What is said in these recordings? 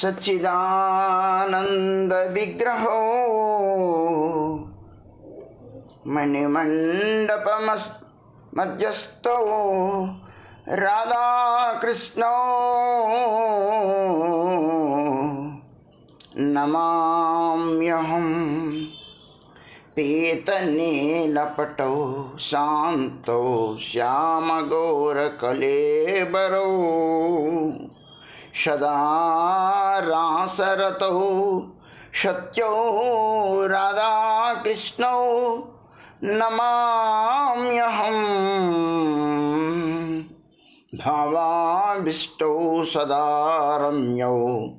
सच्चिदानंद विग्रहो मणिमंडप मध्यस्थो राधाकृष्णो नमाम्यहम्। पीतनीलपटो शांतो श्यामगौरकलेबरो सदा रासरतो सत्यो राधाकृष्णो नमाम्यहम्। भावाविष्टौ सदा रम्यौ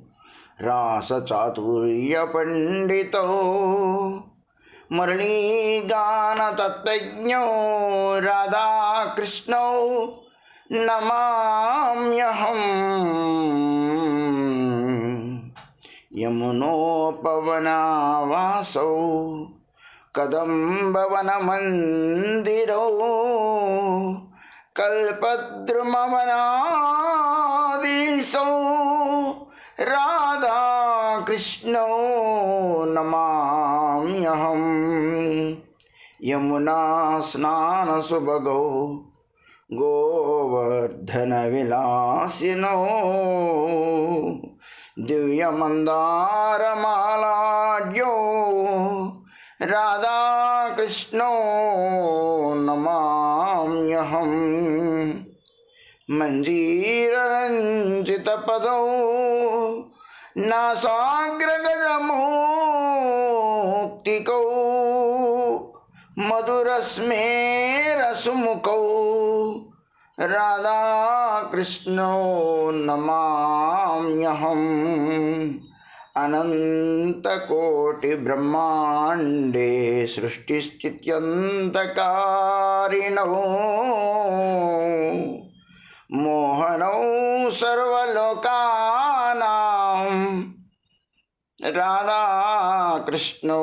रासचातुर्यपण्डितौ मुरलीगानतत्त्वज्ञो राधाकृष्णौ नमाम्यहम्। यमुनोपवनावासौ कदम्बवनमन्दिरौ कल्पद्रुमवनाधीशौ राधाकृष्णौ नमाम्यहम्। यमुना स्नानसुभगौ गोवर्धनविलासिनो दिव्यमन्दारमालाढ्यो राधाकृष्णो नमाम्यहम्। मञ्जीररञ्जितपदौ नासाग्रगजमौक्तिकौ मधुरस्मेरसुमुखौ राधाकृष्णो नमाम्यहम्। अनन्तकोटिब्रह्माण्डे सृष्टिस्थित्यन्तकारिणौ मोहनौ सर्वलोकानां राधाकृष्णो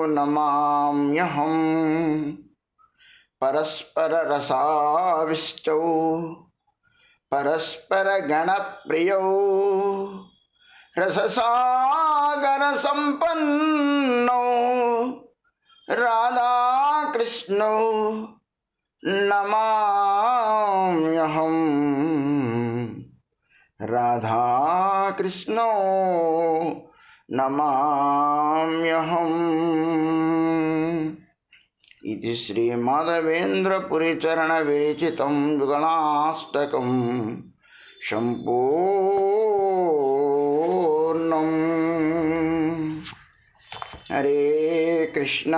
नमाम्यहम्। परस्पररसाविष्टौ परस्परगणप्रियौ रससागरसम्पन्नौ राधाकृष्णौ नमाम्यहम्। राधाकृष्णो नमाम्यहम्। इति श्रीमाधवेन्द्रपुरीचरणविरचितं युगलाष्टकं सम्पूर्णम्। हरे कृष्ण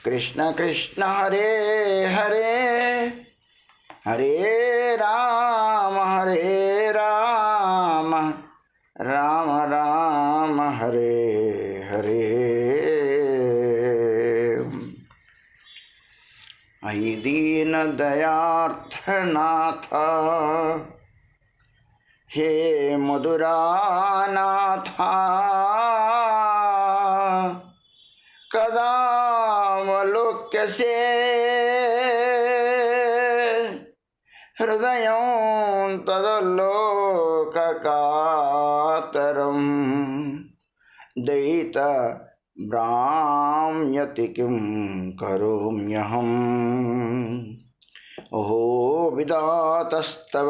कृष्ण कृष्ण हरे हरे, हरे राम राम राम हरे हरे। अयि दीन दयार्थनाथ हे मधुरानाथ, कदावलोक्यसे हृदयं तदलोककातरं दयित भ्राम्यति किं करोम्यहम्। ओहो विधातस्तव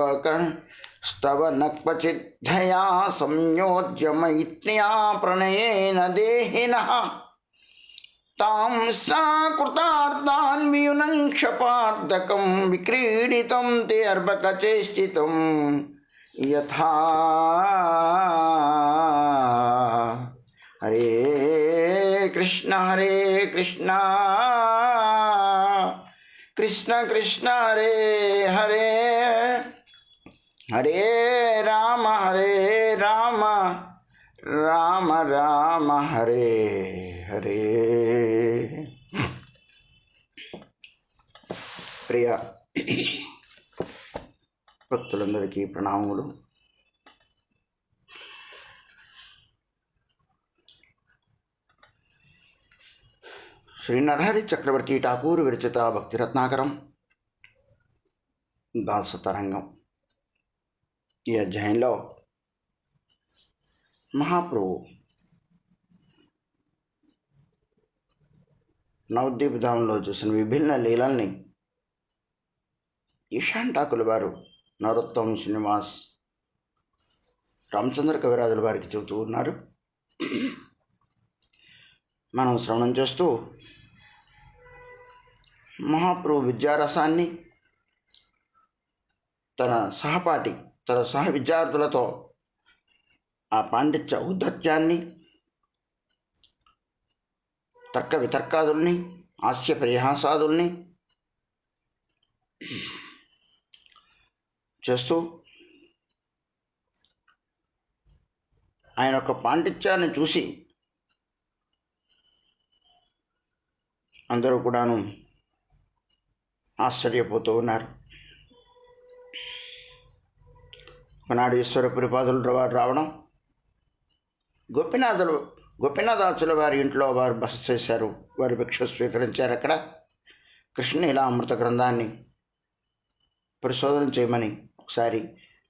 न क्वचिद्धया संयोज्य मैत्र्या प्रणयेन देहिनः तां साकृतार्थान् वियुनं क्षपार्धकं विक्रीडितं ते अर्भकचेष्टितं यथा। हरे कृष्ण कृष्ण कृष्ण हरे हरे, हरे राम राम राम हरे हरे। ప్రియ భక్తులందరికీ ప్రణామములు. श्री नरहरि चक्रवर्ती ठाकुर विरचित भक्ति रत्नाकरम दास तरंगम ఈ అధ్యాయంలో మహాప్రభు నవద్వీపధామంలో చూసిన విభిన్న లీలల్ని ఈశాన్ ఠాకూర్ వారు నరోత్తమ్ శ్రీనివాస్ రామచంద్ర కవిరాజుల వారికి చెబుతూ ఉన్నారు. మనం శ్రవణం చేస్తూ మహాప్రభు విద్యారసాన్ని తన సహపాఠి తన సహ విద్యార్థులతో ఆ పాండిత్య ఔద్ధత్యాన్ని, తర్క వితర్కాదుల్ని, హాస్య పరిహాసాదుల్ని చేస్తూ ఆయన యొక్క పాండిత్యాన్ని చూసి అందరూ కూడాను ఆశ్చర్యపోతూ ఉన్నారు. ఒకనాడు ఈశ్వరపురిపాదులు వారు రావడం, గోపీనాథాచుల వారి ఇంట్లో వారు బస చేశారు. వారు భిక్ష స్వీకరించారు. అక్కడ కృష్ణలీలా అమృత గ్రంథాన్ని పరిశోధన చేయమని ఒకసారి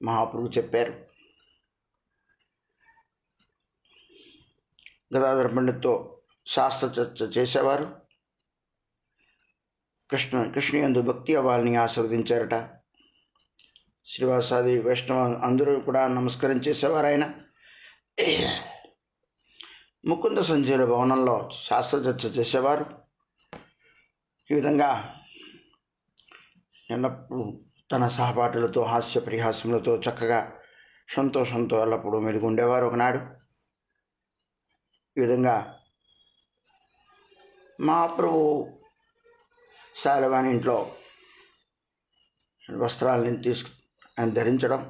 మహాప్రభు చెప్పారు. గదాధర పండిత్తో శాస్త్ర చర్చ చేసేవారు. కృష్ణయందు భక్తి అవ్వాలని ఆశీర్వదించారట. శ్రీవాసాది వైష్ణవ అందరూ కూడా నమస్కరించేసేవారు. ఆయన ముకుంద సంజీవుల భవనంలో శాస్త్ర చర్చ చేసేవారు. ఈ విధంగా ఎల్లప్పుడూ తన సహపాఠులతో హాస్య పరిహాసములతో చక్కగా సంతోషంతో ఎల్లప్పుడూ మెలుగుండేవారు. ఒకనాడు ఈ విధంగా మహాప్రభు శాలవాని ఇంట్లో వస్త్రాలని ఆయన ధరించడం,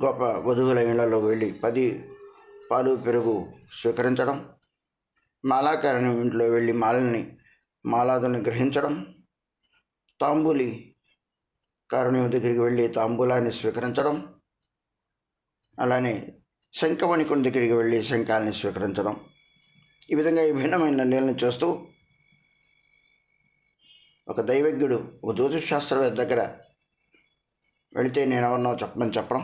గొప్ప వధువుల ఇళ్లలో వెళ్ళి 10 పాలు పెరుగు స్వీకరించడం, మాలాకారుని ఇంట్లో వెళ్ళి మాలాదుల్ని గ్రహించడం, తాంబూలి కారుని దగ్గరికి వెళ్ళి తాంబూలాన్ని స్వీకరించడం, అలానే శంఖమణికుని దగ్గరికి వెళ్ళి శంఖాలని స్వీకరించడం, ఈ విధంగా విభిన్నమైన లీలను చేస్తూ ఒక దైవజ్ఞుడు ఒక జ్యోతిష్ శాస్త్రవేత్త దగ్గర వెళితే నేను ఎవరినో చెప్పమని చెప్పడం,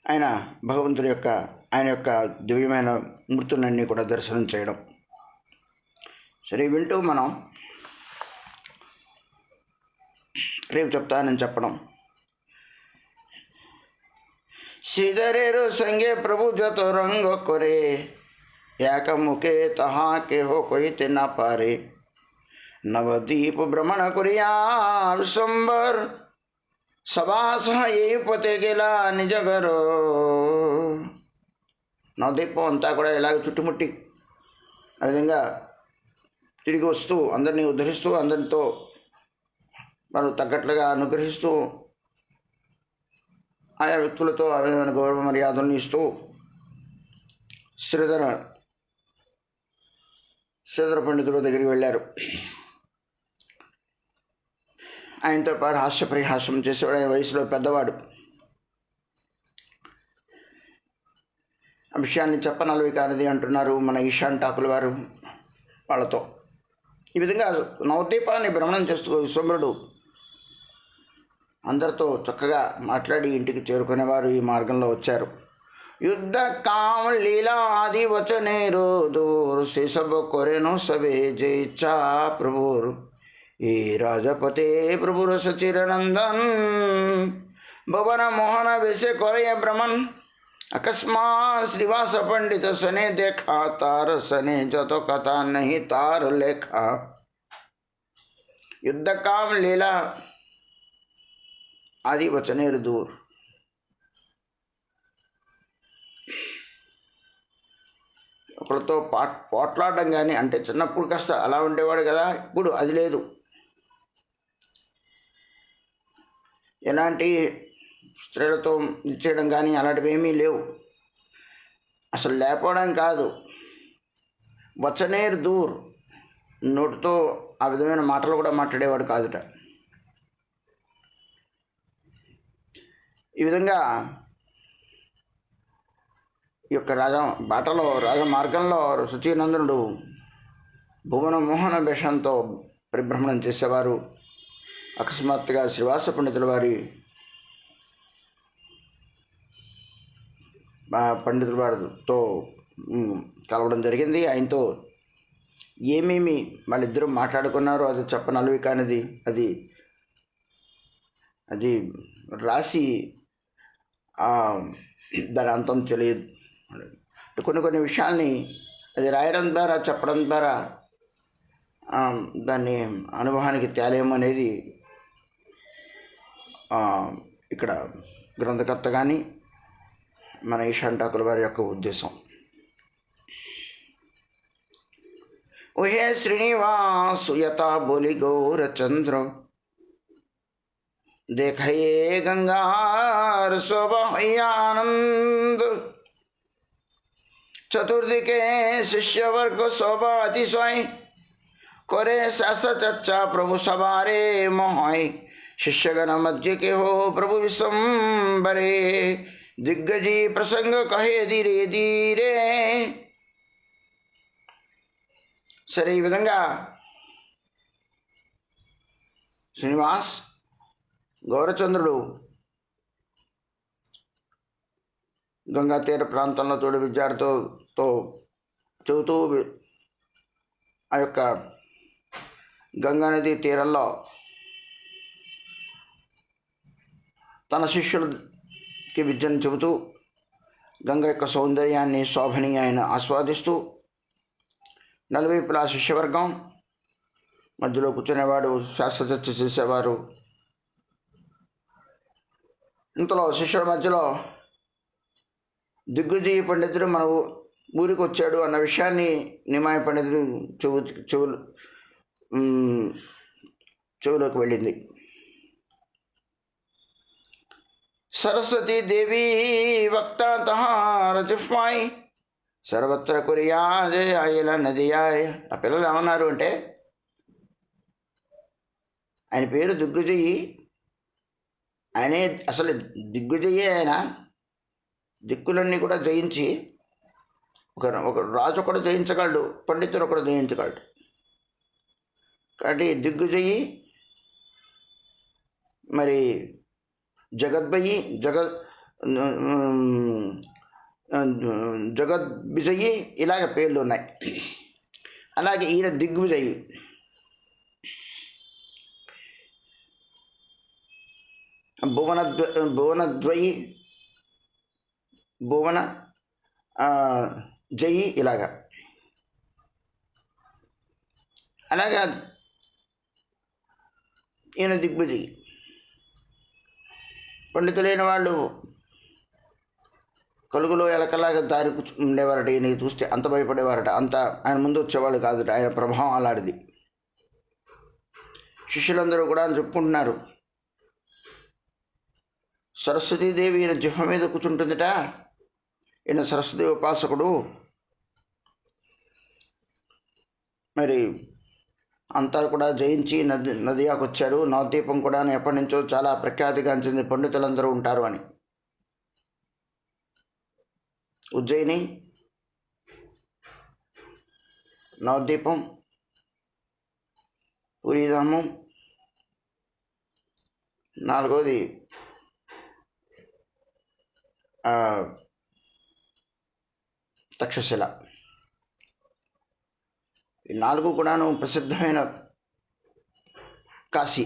ఆయన భగవంతుడి యొక్క ఆయన యొక్క దివ్యమైన మూర్తులన్నీ కూడా దర్శనం చేయడం. సరే, వింటూ మనం రేపు చెప్తానని చెప్పడం. श्रीधरेरु संगे प्रभु जतो रंग करे याक मुखे तहा के हो कोई ते न पारे नवदीप भ्रमण कुरिया विश्वंबर सभास ये पते गेला निज घरो. నవదీపం అంతా కూడా ఇలాగ చుట్టుముట్టి ఆ విధంగా తిరిగి వస్తూ అందరినీ ఉద్ధరిస్తూ అందరితో వారు తగ్గట్లుగా అనుగ్రహిస్తూ ఆయా వ్యక్తులతో ఆ విధమైన గౌరవ మర్యాదలను ఇస్తూ శ్రీధర పండితుల దగ్గరికి వెళ్ళారు. ఆయనతో పాటు హాస్య పరిహాసం చేసేవాడు. ఆయన వయసులో పెద్దవాడు. ఆ విషయాన్ని చెప్పనలవి కానిది అంటున్నారు మన ఈశాన్ ఠాకూర్ వారు వాళ్ళతో. ఈ విధంగా నవద్వీపాన్ని భ్రమణం చేస్తూ విశ్వంభరుడు అందరితో చక్కగా మాట్లాడి ఇంటికి చేరుకునేవారు. ఈ మార్గంలో వచ్చారు. యుద్ధ కామ లీలాది వచనేరు దూర్ శిశబ కొరెను సభే జైచా ప్రభుర్ ఈ రాజపతే ప్రభుర సచిరనందన్ భువన మోహన వేసే కొరయ భ్రమన్ अकस्मात श्रीवास पंडित सने देखा तार सने जतो कथा नहीं तार लेखा. युद्ध काम लीला आदि वचनेर दूर. ఒకరితో పోట్లాడడం కానీ, అంటే చిన్నప్పుడు కాస్త అలా ఉండేవాడు కదా, ఇప్పుడు అది లేదు. ఎలాంటి స్త్రీలతో ఇచ్చేయడం కానీ అలాంటివి ఏమీ లేవు. అసలు లేకపోవడం కాదు, వచనేర్ దూర్, నోటితో ఆ విధమైన మాటలు కూడా మాట్లాడేవాడు కాదుట. ఈ విధంగా ఈ యొక్క రాజమార్గంలో శచీనందనుడు భువన మోహన వేషంతో పరిభ్రమణం చేసేవారు. అకస్మాత్తుగా శ్రీవాస పండితుల వారి పండితుల వారితో కలవడం జరిగింది. ఆయనతో ఏమేమి వాళ్ళిద్దరూ మాట్లాడుకున్నారో అది చెప్పనలవి కానిది, అది అది రాసి దాని అంతం తెలియదు. కొన్ని విషయాల్ని అది రాయడం ద్వారా, చెప్పడం ద్వారా దాన్ని అనుభవానికి తేలేమనేది ఇక్కడ గ్రంథకర్త కానీ మన ఈశాన్ ఠాకూర్ వారి యొక్క ఉద్దేశం. ఓహే శ్రీనివాసు యథా బోలి గౌరచంద్ర देखिए गंगार शोभा आनंद चतुर्थी के शिष्य वर्ग शोभा अतिशय करे सस चर्चा प्रभु सवारे मोहय शिष्यगण मध्य के हो प्रभु विश्वंबरे दिग्गजी प्रसंग कहे धीरे धीरे. సరే, ఈ విధంగా శ్రీనివాస్ గౌరచంద్రుడు గంగా తీర ప్రాంతంలో తోడు విద్యార్థులతో చెబుతూ ఆ యొక్క గంగా నది తీరంలో తన శిష్యులకి విద్యను చెబుతూ గంగ యొక్క సౌందర్యాన్ని, శోభనీయాన్ని ఆస్వాదిస్తూ నలువైపులా శిష్యవర్గం, మధ్యలో కూర్చునేవాడు, శాస్త్రచర్చ చేసేవారు. ఇంతలో శిష్యుల మధ్యలో దిగ్విజయ పండితుడు మన ఊరికి వచ్చాడు అన్న విషయాన్ని నిమాయ పండితుడు చెవులోకి వెళ్ళింది. సరస్వతీ దేవి వక్త రజుఫ్మాయి సర్వత్ర కురియాజే ఆయల నదియాయ్. ఆ పిల్లలు ఏమన్నారు అంటే, ఆయన పేరు దిగ్విజయి, ఆయనే అసలు దిగ్విజయే. ఆయన దిక్కులన్నీ కూడా జయించి ఒక రాజు ఒకడు జయించగలడు, పండితుడు ఒకడు జయించగలడు. కాబట్టి దిగ్విజయి, మరి జగద్భయి, జగద్విజయి, ఇలాగ పేర్లు ఉన్నాయి. అలాగే ఈయన దిగ్విజయి. భువనద్వయి, భువన జయి, ఇలాగా. అలాగా ఈయన దిగ్విజయి. పండితులైన వాళ్ళు కలుగులో ఎలకలాగా దారి ఉండేవారట. ఈయన చూస్తే అంత భయపడేవారట. అంత ఆయన ముందు వచ్చేవాళ్ళు కాదుట. ఆయన ప్రభావం అలాంటిది. శిష్యులందరూ కూడా చెప్పుకుంటున్నారు, సరస్వతీదేవి ఈయన జిహ్వ మీద కూర్చుంటుందిట, ఈయన సరస్వతి ఉపాసకుడు. మరి అంతా కూడా జయించి నదియాకు వచ్చాడు. నవద్వీపం కూడా ఎప్పటి నుంచో చాలా ప్రఖ్యాతిగాంచింది, పండితులందరూ ఉంటారు అని. ఉజ్జయిని, నవద్వీపం, పూరీధామం, నాలుగోది తక్షశిల. ఈ నాలుగు కూడాను ప్రసిద్ధమైన కాశీ.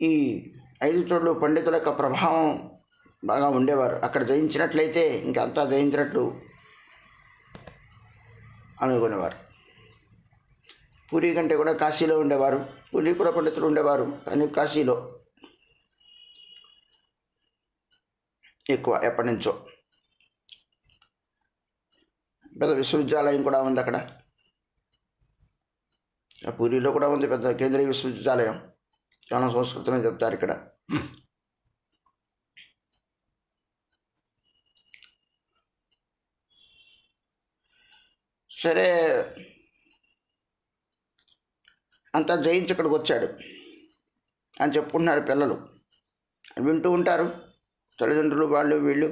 ఈ 5 చోట్ల పండితుల యొక్క ప్రభావం బాగా ఉండేవారు. అక్కడ జయించినట్లయితే ఇంకంతా జయించినట్లు అనుకునేవారు. పూరి కంటే కూడా కాశీలో ఉండేవారు. పూరి కూడా పండితులు ఉండేవారు, కానీ కాశీలో ఎక్కువ ఎప్పటి నుంచో. పెద్ద విశ్వవిద్యాలయం కూడా ఉంది అక్కడ. పూరిలో కూడా ఉంది పెద్ద కేంద్రీయ విశ్వవిద్యాలయం. కేవలం సంస్కృతమే చెప్తారు ఇక్కడ. సరే, అంతా జయించి ఇక్కడికి వచ్చాడు అని చెప్పుకుంటున్నారు పిల్లలు. వింటూ ఉంటారు తల్లిదండ్రులు, వాళ్ళు వీళ్ళు.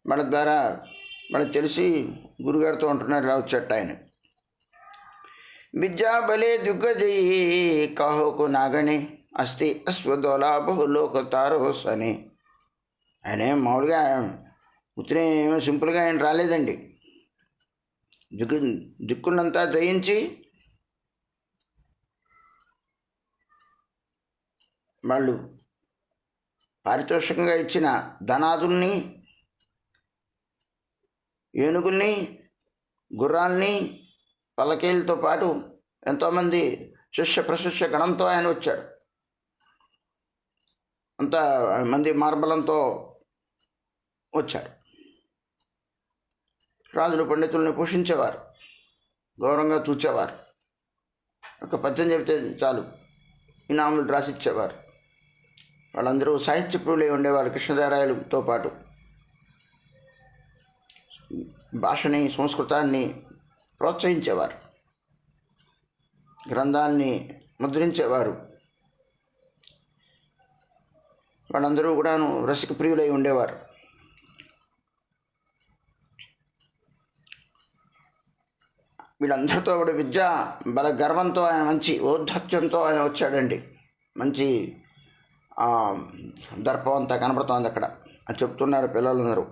వాళ్ళ ద్వారా వాళ్ళకి తెలిసి గురుగారితో ఉంటున్నారు, ఇలా వచ్చేట ఆయన. विद्या बले दिग्गजयी कहो को నాగణి అస్తి అశ్వదోళ బహులోక తారో సని. ఆయన మామూలుగా ఉత్తినే సింపుల్గా ఆయన రాలేదండి. దిక్కులంతా జయించి వాళ్ళు పారితోషికంగా ఇచ్చిన ధనాదుల్ని, ఏనుగుల్ని, గుర్రాల్ని, పల్లకీలతో పాటు ఎంతోమంది శిష్య ప్రశిష్య గణంతో ఆయన వచ్చాడు. అంత మంది మార్బలంతో వచ్చారు. రాజులు పండితుల్ని పోషించేవారు, గౌరవంగా చూచేవారు. ఒక పద్యం చెబితే చాలు ఇనాములు రాసిచ్చేవారు. వాళ్ళందరూ సాహిత్య ప్రియులై ఉండేవారు. కృష్ణదేవరాయలతో పాటు భాషని, సంస్కృతాన్ని ప్రోత్సహించేవారు, గ్రంథాన్ని ముద్రించేవారు. వాళ్ళందరూ కూడాను రసిక ప్రియులై ఉండేవారు. వీళ్ళందరితో కూడా విద్య బల గర్వంతో ఆయన మంచి ఔద్ధత్యంతో ఆయన వచ్చాడండి. మంచి దర్పం అంతా కనబడుతోంది అక్కడ అని చెప్తున్నారు పిల్లలందరూ.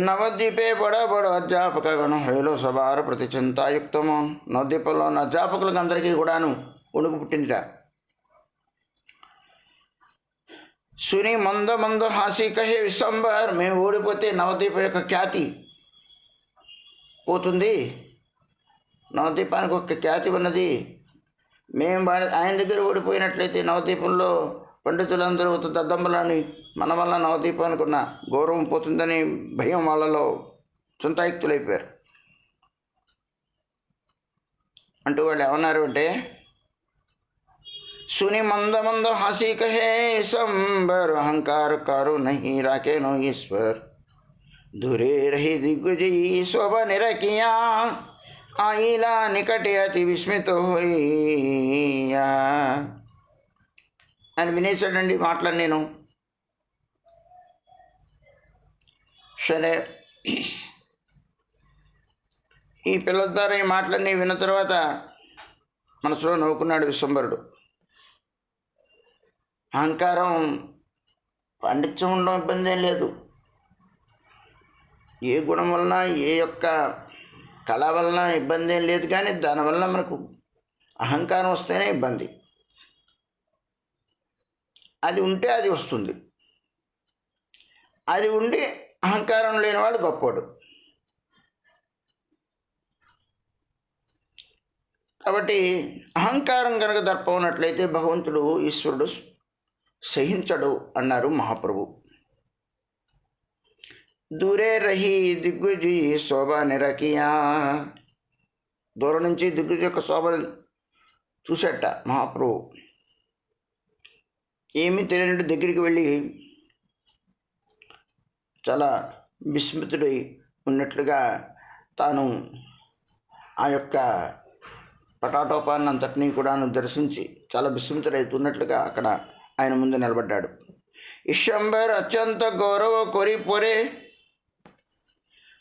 నవద్వీపే బడ అధ్యాపకగను హైలో సభార ప్రతి చింతాయుక్తము. నవద్వీపంలో ఉన్న అధ్యాపకులకు అందరికీ కూడాను ఉణుకు పుట్టిందిట. సుని మంద హాసి కహే విశ్వంబర్, మేము ఓడిపోతే నవద్వీప యొక్క ఖ్యాతి పోతుంది, నవద్వీపానికి ఒక ఖ్యాతి ఉన్నది. మేము ఆయన దగ్గర ఓడిపోయినట్లయితే నవద్వీపంలో పండితులందరూ దద్దమ్మలని మన వల్ల నవద్వీపానికి ఉన్న గౌరవం పోతుందని భయం వాళ్ళలో చింతాయుక్తులైపోయారు. అంటూ వాళ్ళు ఏమన్నారు అంటే, सुनी मंद हासी कहे संबर, अहंकार कारो नहीं राखे नो ईश्वर. दूरे रही दिग्विजयी शोभा निरकिया, आईला निकटे अति विस्मित होइया అని వినేశాడండి మాటలు. నేను సరే ఈ పిల్లల ద్వారా ఈ మాటలన్నీ విన్న తర్వాత మనసులో నవ్వుకున్నాడు విశ్వంబరుడు. అహంకారం, పాండిత్యం ఉండడం ఇబ్బంది ఏం లేదు. ఏ గుణం వలన, ఏ యొక్క కళ వలన ఇబ్బంది ఏం లేదు. కానీ దానివల్ల మనకు అహంకారం వస్తేనే ఇబ్బంది. అది ఉంటే అది వస్తుంది. అది ఉండి అహంకారం లేనివాడు గొప్పోడు. కాబట్టి అహంకారం కనుక దర్పం ఉన్నట్లయితే భగవంతుడు, ఈశ్వరుడు సహించడు అన్నారు మహాప్రభు. దూరే రహి దిగ్విజీ శోభ నిరకియా, దూరం నుంచి దిగ్విజీ యొక్క శోభను చూసేట మహాప్రభు. ఏమీ తెలియనట్టు దగ్గరికి వెళ్ళి చాలా విస్మితుడై ఉన్నట్లుగా తాను ఆ యొక్క పటాటోపాన్ని అంతటినీ కూడాను దర్శించి చాలా విస్మితుడైతున్నట్లుగా అక్కడ ఆయన ముందు నిలబడ్డాడు. ఇషంబర్ అత్యంత గౌరవ కొరి పొరే,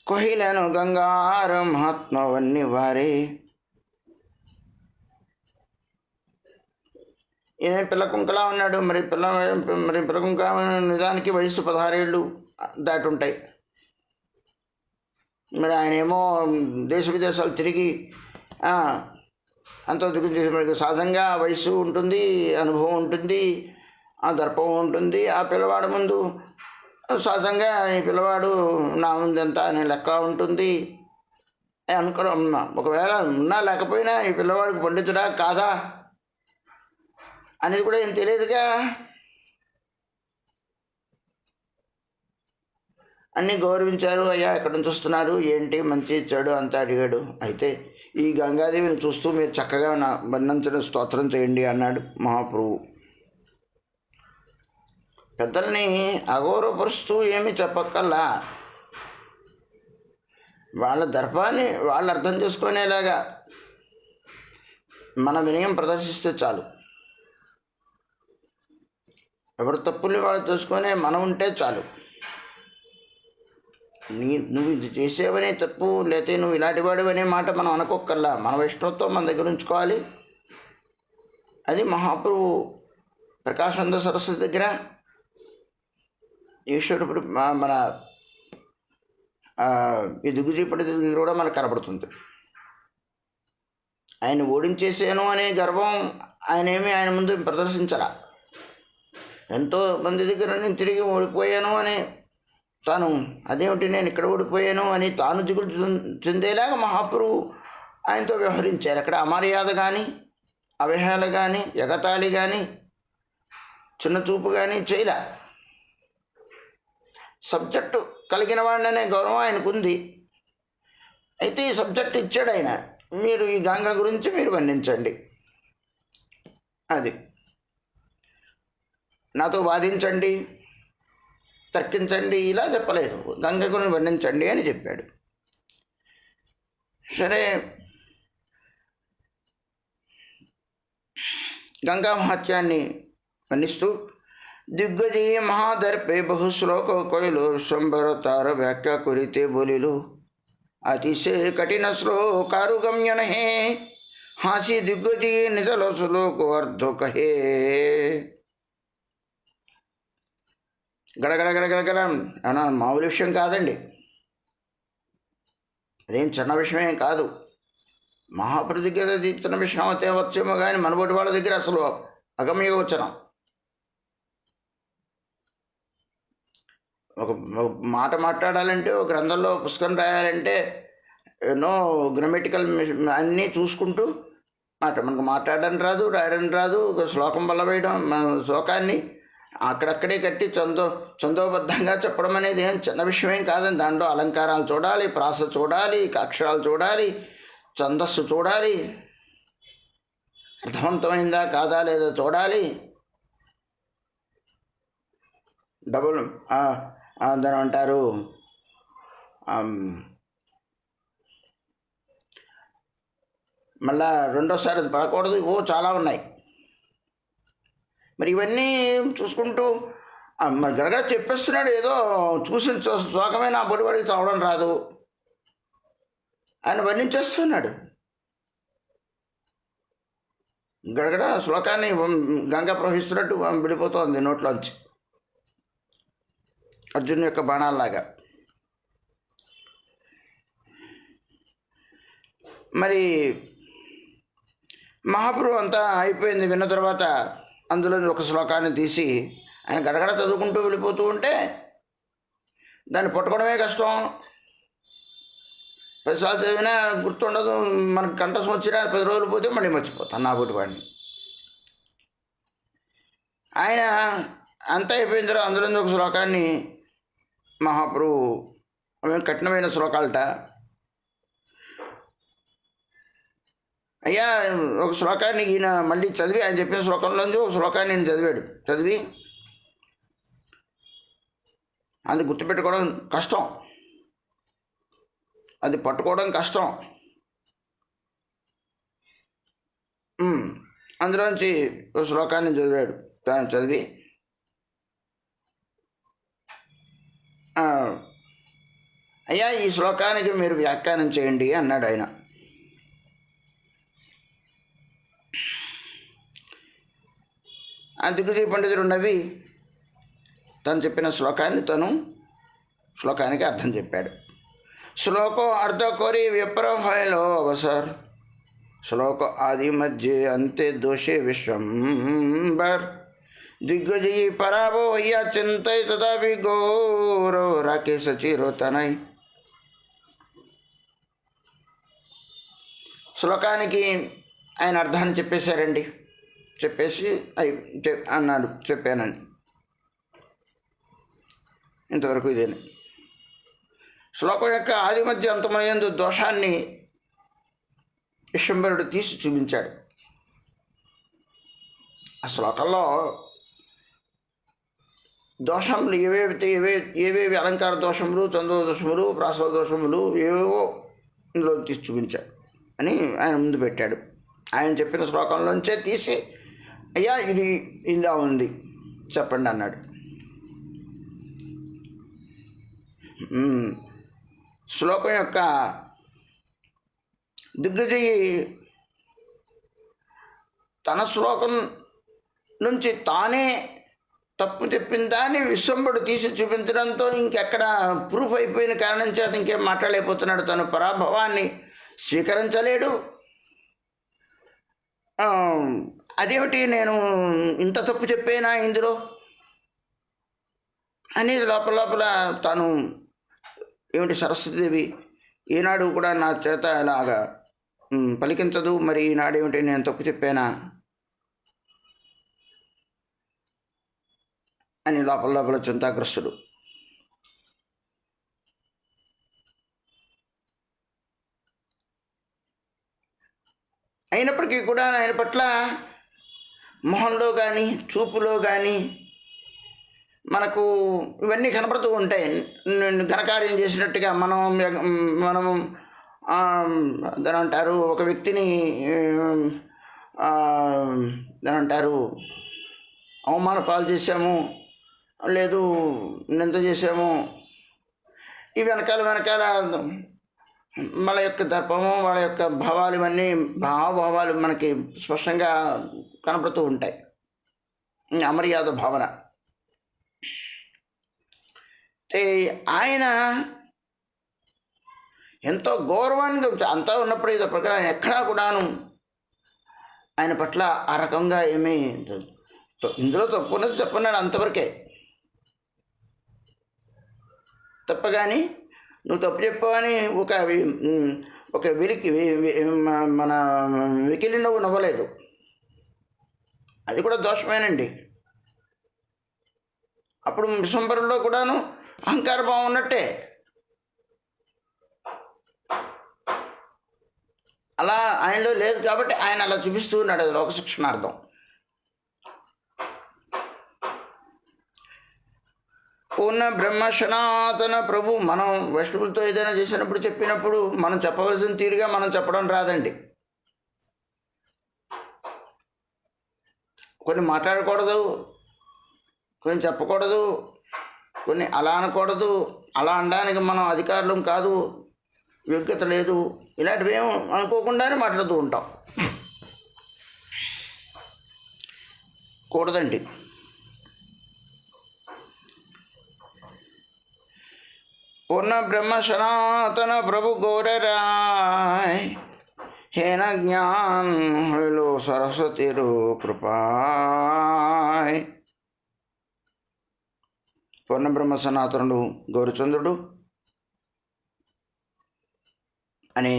కొహిలను గంగార మహాత్మవన్ని వారే. ఈయన పిల్లకుంకలా ఉన్నాడు. మరి పిల్లకుంక నిజానికి వయసు 16 ఏళ్ళు దాటి ఉంటాయి. మరి ఆయనేమో దేశ విదేశాలు తిరిగి అంత దిగు సహజంగా వయసు ఉంటుంది, అనుభవం ఉంటుంది, ఆ దర్పం ఉంటుంది. ఆ పిల్లవాడు ముందు సహజంగా ఈ పిల్లవాడు నా ముందంతా అనే లెక్క ఉంటుంది అనుకున్నా. ఒకవేళ ఉన్నా లేకపోయినా ఈ పిల్లవాడికి పండితుడా కాదా అనేది కూడా ఏం తెలియదుగా. అన్నీ గౌరవించారు. అయ్యా ఎక్కడి నుంచి వస్తున్నారు, ఏంటి, మంచి చెడు అంతా అడిగాడు. అయితే ఈ గంగాదేవిని చూస్తూ మీరు చక్కగా నా వర్ణించడం స్తోత్రం చేయండి అన్నాడు మహాప్రభు. పెద్దల్ని అగౌరవపరుస్తూ ఏమీ చెప్పక్కల్లా, వాళ్ళ దర్పాన్ని వాళ్ళు అర్థం చేసుకునేలాగా మన వినయం ప్రదర్శిస్తే చాలు. ఎవరి తప్పుల్ని వాళ్ళు తెలుసుకునే మనం ఉంటే చాలు. నువ్వు ఇది చేసేవనే తప్పు, లేకపోతే నువ్వు ఇలాంటి వాడు అనే మాట మనం అనుకోకల్లా. మన వైష్ణవత్వం మన దగ్గర ఉంచుకోవాలి. అది మహాప్రభు ప్రకాశానంద సరస్వతి దగ్గర ఈశ్వరుడు మన ఈ దిగ్గుజీ పండితుల దగ్గర కూడా మనకు కనబడుతుంది. ఆయన ఓడించేసాను అనే గర్వం ఆయన ముందు ప్రదర్శించాల. ఎంతో మంది దగ్గర నేను తిరిగి ఓడిపోయాను అని తాను, అదేమిటి నేను ఇక్కడ ఓడిపోయాను అని తాను దిగులు చెందేలాగా మహాప్రభు ఆయనతో వ్యవహరించారు. అక్కడ అమర్యాద కానీ, అవహేళన కానీ, ఎగతాళి కానీ, చిన్న చూపు కానీ చేయలే. సబ్జెక్టు కలిగిన వాడిననే గౌరవం ఆయనకుంది. అయితే ఈ సబ్జెక్ట్ ఇచ్చాడు ఆయన, మీరు ఈ గంగ గురించి మీరు వర్ణించండి, అది నాతో వాదించండి, తర్కించండి, ఇలా చెప్పలేదు. గంగ గురించి వర్ణించండి అని చెప్పాడు. సరే, గంగా మహత్యాన్ని వర్ణిస్తూ दिग्गजी महादर्पे बहुश्लोक कोयलो संबर तार व्याख्या कुरिते बोलिलो अतिशय कठिन श्लोकारुगम्य नहे हासी दिग्गजी निजल श्लोक अर्ध कहे గడగడగడగడ అనా మామూలు విషయం కాదండి. అదేం చిన్న విషయమేం కాదు. మహాప్రభు దగ్గర చిన్న విషయం అయితే వచ్చేమో కానీ మనబోటి వాళ్ళ దగ్గర అసలు అగమ్య వచ్చనం. ఒక మాట మాట్లాడాలంటే, ఒక గ్రంథంలో పుస్తకం రాయాలంటే ఎన్నో గ్రామటికల్ అన్నీ చూసుకుంటూ మనకు మాట్లాడడం రాదు, రాయడం రాదు. ఒక శ్లోకం వల్ల వేయడం, శ్లోకాన్ని అక్కడక్కడే కట్టి చందోబద్ధంగా చెప్పడం అనేది ఏం చిన్న విషయమేం కాదని. దాంట్లో అలంకారాలు చూడాలి, ప్రాస చూడాలి, అక్షరాలు చూడాలి, ఛందస్సు చూడాలి, అర్థవంతమైందా కాదా లేదా చూడాలి. డబుల్ దాని అంటారు మళ్ళా రెండోసారి అది పడకూడదు. చాలా ఉన్నాయి. మరి ఇవన్నీ చూసుకుంటూ మరి గరగా చెప్పేస్తున్నాడు. ఏదో చూసిన శ్లోకమే నా బొడివాడికి చదవడం రాదు, ఆయన వర్ణించేస్తున్నాడు. గడగడ శ్లోకాన్ని గంగ ప్రవహిస్తున్నట్టు విడిపోతోంది నోట్లోంచి, అర్జున్ యొక్క బాణాల్లాగా. మరి మహాప్రభు అంతా అయిపోయింది. విన్న తర్వాత అందులో ఒక శ్లోకాన్ని తీసి ఆయన గడగడ చదువుకుంటూ వెళ్ళిపోతూ ఉంటే దాన్ని పట్టుకోవడమే కష్టం. 10 సార్లు చదివినా గుర్తుండదు. మనకు కంఠసం వచ్చినా 10 రోజులు పోతే మళ్ళీ మర్చిపోతాను నా బోటి వాడిని. ఆయన అంతా అయిపోయిన తర్వాత అందులో ఒక శ్లోకాన్ని మహాప్రభు కఠినమైన శ్లోకాలట. అయ్యా, ఒక శ్లోకాన్ని ఈయన మళ్ళీ చదివి, ఆయన చెప్పిన శ్లోకంలోంచి ఒక శ్లోకాన్ని నేను చదివి అది గుర్తుపెట్టుకోవడం కష్టం, అది పట్టుకోవడం కష్టం. అందులోంచి ఒక శ్లోకాన్ని చదివాడు. చదివి అయ్యా, ఈ శ్లోకానికి మీరు వ్యాఖ్యానం చేయండి అన్నాడు ఆయన. ఆ దిగ్గుజీ పండితుడు నవ్వి తను చెప్పిన శ్లోకానికి అర్థం చెప్పాడు. శ్లోకో అర్ధ కోరి విప్రభయలో అవసర్ శ్లోక ఆది మధ్య అంతే దోషే విశ్వంబర్ దిగ్గజీ పరాభో అయ్యా చింతై తదాపి గౌరవ రాకే సచిరోతనై. శ్లోకానికి ఆయన అర్థాన్ని చెప్పేశారండి. చెప్పేసి అన్నాడు, చెప్పానండి. ఇంతవరకు ఇదేనే. శ్లోకం యొక్క ఆది మధ్య అంతమయ్యేందు దోషాన్ని విశ్వంబరుడు తీసి చూపించాడు. ఆ శ్లోకంలో దోషములు ఏవేవి అలంకార దోషములు, చంద్ర దోషములు, ప్రాసవ దోషములు ఏవేవో ఇందులో తీసి చూపించాడు అని ఆయన ముందు పెట్టాడు. ఆయన చెప్పిన శ్లోకంలోంచే తీసి, అయ్యా ఇది ఇలా ఉంది చెప్పండి అన్నాడు. శ్లోకం యొక్క దిగ్గజయి తన శ్లోకం నుంచి తానే తప్పు చెప్పిన దాన్ని విశ్వంబడు తీసి చూపించడంతో ఇంకెక్కడ ప్రూఫ్ అయిపోయిన కారణం చేత ఇంకేం మాట్లాడలేకపోతున్నాడు. తను పరాభవాన్ని స్వీకరించలేడు. అదేమిటి నేను ఇంత తప్పు చెప్పేనా ఇందులో అనేది లోపల లోపల తాను ఏమిటి సరస్వతీదేవి ఈనాడు కూడా నా చేత ఇలాగా పలికించదు, మరి ఈనాడు ఏమిటి నేను తప్పు చెప్పానా అని లోపల లోపల చింతాగ్రస్తుడు. అయినప్పటికీ కూడా ఆయన పట్ల మొహంలో కానీ చూపులో కానీ మనకు ఇవన్నీ కనపడుతూ ఉంటాయి. ఘనకార్యం చేసినట్టుగా మనం దాని అంటారు ఒక వ్యక్తిని దాని అంటారు అవమాన పాలు చేసాము, లేదు నింద చేసాము, ఈ వెనకాల వాళ్ళ యొక్క దర్పము, వాళ్ళ యొక్క భావాలు, ఇవన్నీ భావభావాలు మనకి స్పష్టంగా కనపడుతూ ఉంటాయి. అమర్యాద భావన. ఆయన ఎంతో గౌరవాన్ని అంతా ఉన్నప్పుడు ఇది ప్రకారం ఎక్కడా కూడాను ఆయన పట్ల ఆ రకంగా ఏమీ ఇందులో తప్పు ఉన్నది చెప్పన్నాడు, అంతవరకే తప్ప. కానీ నువ్వు తప్పు చెప్పవని ఒక వెలికి మన వెకిలి నువ్వు నవ్వలేదు, అది కూడా దోషమేనండి. అప్పుడు విశ్వంబరులో కూడాను అహంకార భావం ఉన్నట్టే. అలా ఆయనలో లేదు కాబట్టి ఆయన అలా చూపిస్తూ ఉన్నాడు. అది లోక శిక్షణార్థం. పూర్ణ బ్రహ్మ సనాతన ప్రభు. మనం వైష్ణవులతో ఏదైనా చేసినప్పుడు చెప్పినప్పుడు మనం చెప్పవలసిన తీరుగా మనం చెప్పడం రాదండి. కొన్ని మాట్లాడకూడదు, కొన్ని చెప్పకూడదు, కొన్ని అలా అనకూడదు. అలా అనడానికి మనం అధికారులం కాదు, యోగ్యత లేదు, ఇలాంటివి ఏం అనుకోకుండానే మాట్లాడుతూ ఉంటాం. కూడదండి. పూర్ణ బ్రహ్మ సనాతన ప్రభు గౌరరాయ్ హేన జ్ఞాన్ హలో సరస్వతి కృపాయ్. పూర్ణబ్రహ్మ సనాతనుడు గౌరచంద్రుడు అనే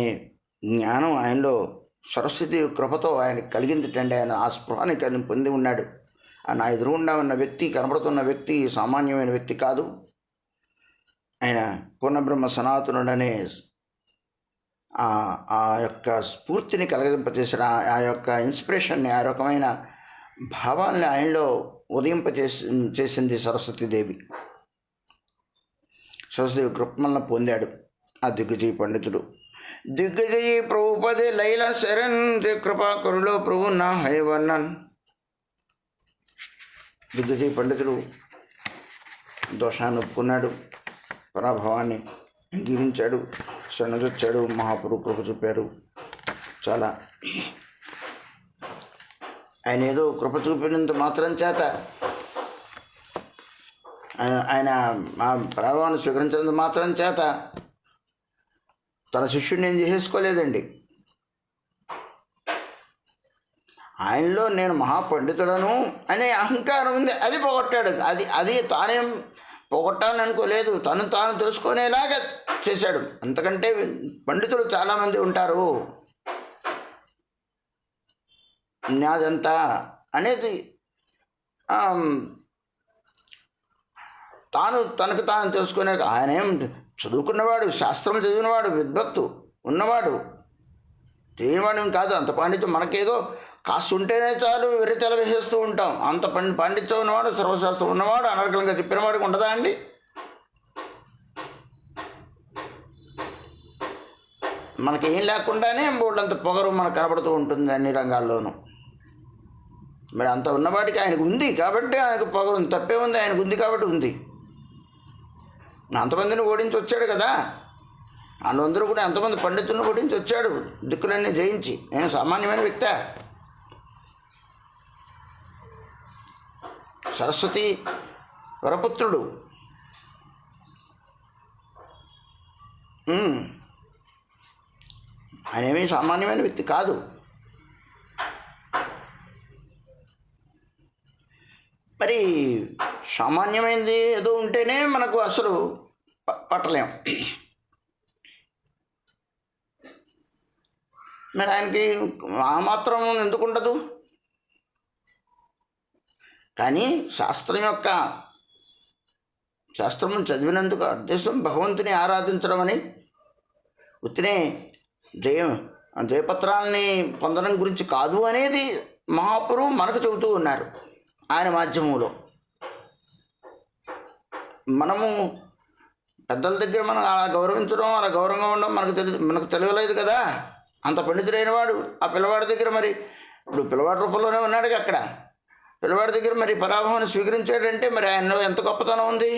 జ్ఞానం ఆయనలో సరస్వతి కృపతో ఆయనకి కలిగిందిటండి. ఆయన ఆ స్పృహాన్ని పొంది ఉన్నాడు. నా ఎదురుగుండా ఉన్న వ్యక్తి, కనబడుతున్న వ్యక్తి సామాన్యమైన వ్యక్తి కాదు. ఆయన పూర్ణబ్రహ్మ సనాతనుడనే ఆ యొక్క స్ఫూర్తిని కలిగింపచేసిన, ఆ యొక్క ఇన్స్పిరేషన్ని, ఆ రకమైన భావాల్ని ఆయనలో చేసింది సరస్వతీదేవి. సరస్వతి కృపలను పొందాడు ఆ దిగ్గజయ పండితుడు. దిగ్గజయి ప్రభుపదే లైల శరణ్ కృపాకరులో ప్రభు నా హైవర్ణన్. దిగ్గజయ పండితుడు దోషాన్ని ఒప్పుకున్నాడు, పరాభవాన్ని అంగీకరించాడు, శరణొచ్చాడు, మహాపురుషు కృప చూపారు. చాలా ఆయన ఏదో కృప చూపినంత మాత్రం చేత ఆయన ఆ ప్రభావాన్ని స్వీకరించినంత మాత్రం చేత తన శిష్యుడిని ఏం చేసేసుకోలేదండి. ఆయనలో నేను మహాపండితుడను అనే అహంకారం ఉంది, అది పోగొట్టాడు. అది తానేం పోగొట్టాలని అనుకోలేదు, తాను తెలుసుకునేలాగా చేశాడు. అంతకంటే పండితులు చాలామంది ఉంటారు. నాదంతా అనేది తనకు తాను తెలుసుకునే, ఆయన ఏం చదువుకున్నవాడు, శాస్త్రం చదివినవాడు, విద్వత్తు ఉన్నవాడు, తెలియనివాడు కాదు. అంత పాండిత్యం మనకేదో కాస్త ఉంటేనే చాలు వెర్రితెల వేసేస్తూ ఉంటాం. అంత పాండిత్యం ఉన్నవాడు, సర్వశాస్త్రం ఉన్నవాడు, అనర్గళంగా చెప్పినవాడికి ఉండదా అండి? మనకి ఏం లేకుండానే బోళ్ళంత పొగరు మనకు కనబడుతూ ఉంటుంది అన్ని రంగాల్లోనూ. మరి అంత ఉన్నవాడికి ఆయనకు ఉంది కాబట్టి ఆయనకు పొగరు ఉంది, తప్పే ఉంది, ఆయనకు ఉంది కాబట్టి ఉంది. అంతమందిని ఓడించి వచ్చాడు కదా. వాళ్ళందరూ కూడా ఎంతమంది పండితులను కొట్టించి వచ్చాడు, దిక్కులన్నీ జయించి. నేను సామాన్యమైన వ్యక్తే. సరస్వతి వరపుత్రుడు. ఆయన ఏమీ సామాన్యమైన వ్యక్తి కాదు. మరి సామాన్యమైనది ఏదో ఉంటేనే మనకు అసలు పట్టలేం. మరి ఆయనకి ఆ మాత్రం ఎందుకు ఉండదు? కానీ శాస్త్రం చదివినందుకు ఉద్దేశం భగవంతుని ఆరాధించడం అని, ఉత్తినే జయపత్రాలని పొందడం గురించి కాదు అనేది మహాపురువు మనకు చెబుతూ ఉన్నారు ఆయన మాధ్యమంలో. మనము పెద్దల దగ్గర మనం అలా గౌరవించడం, అలా గౌరవంగా ఉండడం మనకు తెలియలేదు కదా. అంత పండితుడైన వాడు ఆ పిల్లవాడి దగ్గర, మరి ఇప్పుడు పిల్లవాడి రూపంలోనే ఉన్నాడు అక్కడ, పిల్లవాడి దగ్గర మరి పరాభవాన్ని స్వీకరించాడంటే మరి ఆయనలో ఎంత గొప్పతనం ఉంది.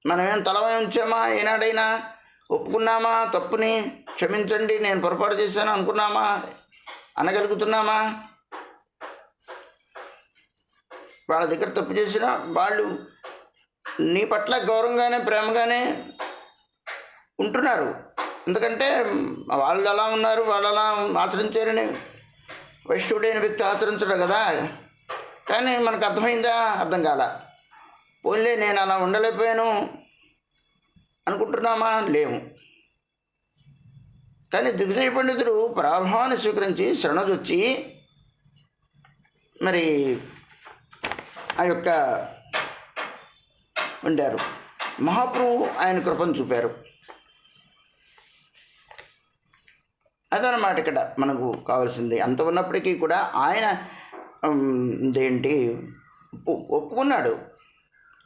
మనమేం తలవై ఉంచామా? ఏనాడైనా ఒప్పుకున్నామా? తప్పుని క్షమించండి, నేను పొరపాటు చేశాను అనుకున్నామా? అనగలుగుతున్నామా? వాళ్ళ దగ్గర తప్పు చేసినా వాళ్ళు నీ పట్ల గౌరవంగానే ప్రేమగానే ఉంటున్నారు. ఎందుకంటే వాళ్ళు ఎలా ఉన్నారు, వాళ్ళు అలా ఆచరించారని వైష్ణవుడైన వ్యక్తి ఆచరించడు కదా. కానీ మనకు అర్థమైందా? అర్థం కాల. పోన్లే నేను అలా ఉండలేకపోయాను అనుకుంటున్నామా? లేము. కానీ దిగ్విజయ పండితుడు పరాభవాన్ని స్వీకరించి శరణొచ్చి మరి ఆ యొక్క ఉండారు. మహాప్రభు ఆయన కృపను చూపారు. అదనమాట ఇక్కడ మనకు కావాల్సింది. అంత ఉన్నప్పటికీ కూడా ఆయన ఒప్పుకున్నాడు.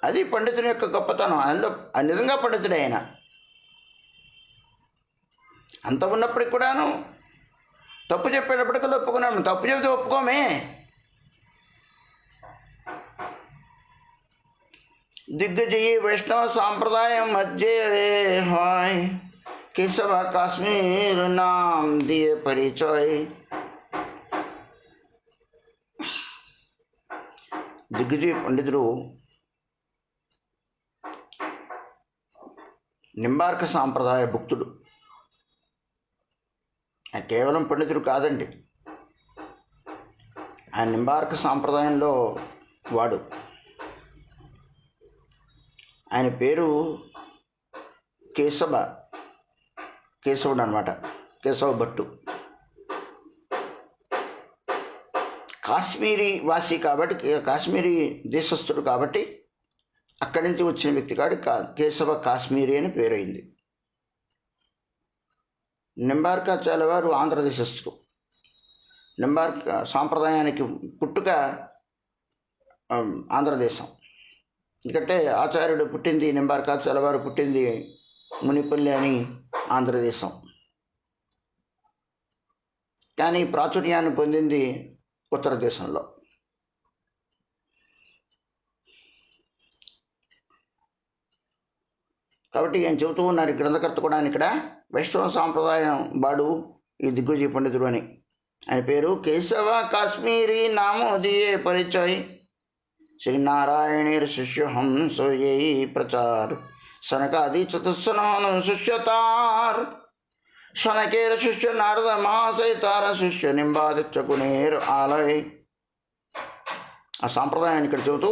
అది పండితుని యొక్క గొప్పతనం. అందులో నిజంగా పండితుడే ఆయన. అంత ఉన్నప్పటికి కూడాను తప్పు చెప్పేటప్పటికల్లా ఒప్పుకున్నాను. తప్పు చెబితే ఒప్పుకోమే. దిగ్గజయీ వైష్ణవ సాంప్రదాయం మధ్య హాయ్ కేశవ కాశ్మీర్ నామ్ దియే పరిచయ్. దిగ్గజయ పండితుడు నింబార్క సాంప్రదాయ భక్తుడు. కేవలం పండితుడు కాదండి, ఆయన నింబార్క సాంప్రదాయంలో వాడు. ఆయన పేరు కేశవుడు అనమాట, కేశవ భట్టు. కాశ్మీరీ వాసి కాబట్టి, కాశ్మీరీ దేశస్థుడు కాబట్టి అక్కడి నుంచి వచ్చిన వ్యక్తి కాడు కేశవ కాశ్మీరీ అని పేరైంది. నింబార్కాచార్య వారు ఆంధ్రదేశస్థుడు. నింబార్క సాంప్రదాయానికి పుట్టుక ఆంధ్రదేశం. ఎందుకంటే ఆచార్యుడు పుట్టింది, నింబార్కాచార్య వారు పుట్టింది మునిపల్లి అని ఆంధ్రదేశం. కానీ ప్రాచుర్యాన్ని పొందింది ఉత్తర దేశంలో. కాబట్టి ఆయన చెబుతూ ఉన్నారు గ్రంథకర్త కూడా ఇక్కడ, వైష్ణవ సాంప్రదాయం వాడు ఈ దిగ్విజయ పండితుడు అని. ఆయన పేరు కేశవ కాశ్మీరీ నామోదియే పరిచయ్ श्री नारायणेर शिष्य हम सो यही प्रचार सनकादि चतुस्सनहन शिष्यतार शनकेर शिष्य नारद महाशय तार शिष्य निंबादित्य गुणेर आलय. ఆ సాంప్రదాయాన్ని ఇక్కడ చెబుతూ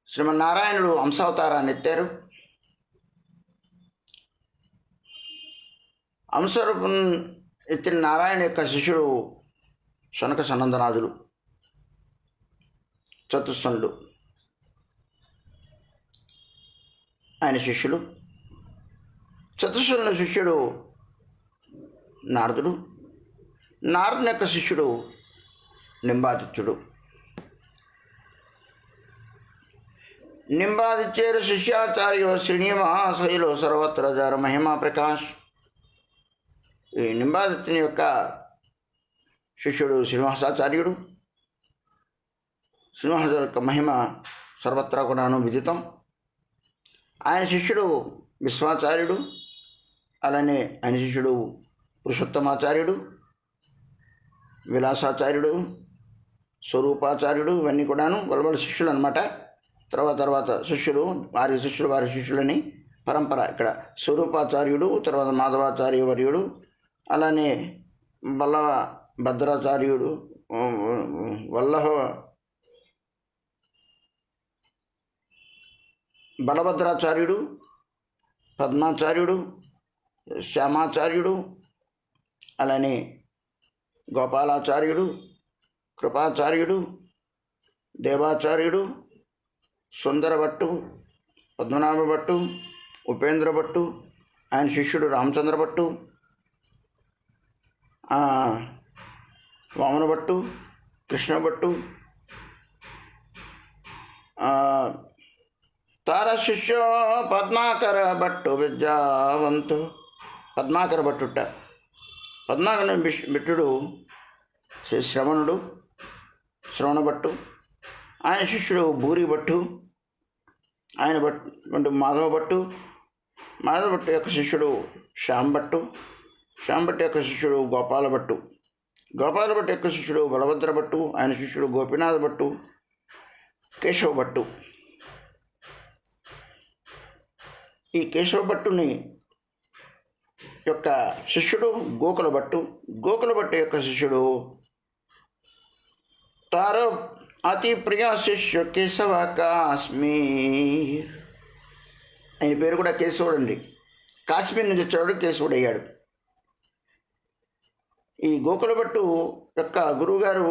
శ్రీమన్నారాయణుడు అంశావతారాన్ని ఎత్తారు. అంశరూపం ఎత్తిన నారాయణ యొక్క శిష్యుడు శనక సనందనాథులు, చతుస్సనులు ఆయన శిష్యులు. చతుస్సనుల శిష్యుడు నారదుడు. నారదుని యొక్క శిష్యుడు నింబాదిత్యుడు. నింబాదిత్యేరు శిష్యాచార్యో శ్రీనివాసైలో సర్వత్ర జార మహిమా ప్రకాష్. ఈ నింబాదిత్యుని యొక్క శిష్యుడు శ్రీనివాసాచార్యుడు శ్రీనివాసుల యొక్క మహిమ సర్వత్రా కూడాను విదితం. ఆయన శిష్యుడు విశ్వాచార్యుడు, అలానే ఆయన శిష్యుడు పురుషోత్తమాచార్యుడు, విలాసాచార్యుడు, స్వరూపాచార్యుడు, ఇవన్నీ కూడాను వాళ్ళ శిష్యులు అనమాట. తర్వాత శిష్యులు వారి శిష్యులని పరంపర. ఇక్కడ స్వరూపాచార్యుడు, తర్వాత మాధవాచార్య వర్యుడు, అలానే భద్రాచార్యుడు, బలభద్రాచార్యుడు, పద్మాచార్యుడు, శ్యామాచార్యుడు, అలానే గోపాలాచార్యుడు, కృపాచార్యుడు, దేవాచార్యుడు, సుందర భట్టు, పద్మనాభ భట్టు, ఉపేంద్ర భట్టు, ఆయన శిష్యుడు రామచంద్ర భట్టు, వామన భట్టు, కృష్ణ భట్టు, తార శిష్య పద్మాకర భట్టు విద్యావంతు. పద్మాకర భట్టుట పద్మాకర భట్టుడు శ్రవణ భట్టు, ఆయన శిష్యుడు భూరి భట్టు, ఆయన భట్టు మాధవ భట్టు యొక్క శిష్యుడు శ్యామ్ భట్టు యొక్క శిష్యుడు గోపాల భట్టు యొక్క శిష్యుడు బలభద్ర భట్టు, ఆయన శిష్యుడు గోపీనాథ భట్టు, కేశవ భట్టు. ఈ కేశవ భట్టుని యొక్క శిష్యుడు గోకుల భట్టు యొక్క శిష్యుడు తారో అతి ప్రియ శిష్యు కేశవ కాశ్మీర్. ఆయన పేరు కూడా కేశవుడు అండి. కాశ్మీర్ నుంచి వచ్చాడు, కేశవుడు అయ్యాడు. ఈ గోకుల భట్టు యొక్క గురువుగారు